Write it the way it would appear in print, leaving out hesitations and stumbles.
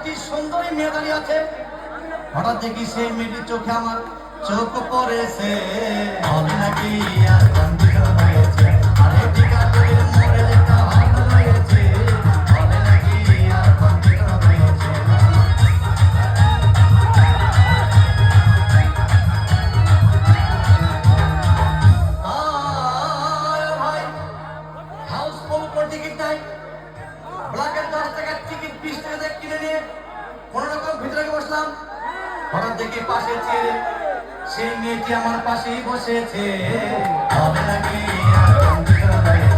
একটি সুন্দরী মেয়ে দাঁড়িয়ে আছে। হঠাৎ দেখি সেই মেয়েটির চোখে আমার চোখ পড়েছে। হবে নাকি আর কন্ডিশন হয়েছে, আরে টিকাপুরের মোড়ে লেখা হল রয়েছে। হবে নাকি আর কন্ডিশন হয়েছে। ভাই হাউসফুল করে টিকিট নাই, ব্ল্যাকের 10 টাকার টিকিট 20 টাকা দিয়ে কিনে নিয়ে কোনো রকম ভিতরে বসলাম। হঠাৎ দেখি পাশে চেয়ে সেই মেয়েটি আমার পাশেই বসেছে। হবে নাকি আর কন্ডিশন হয়েছে।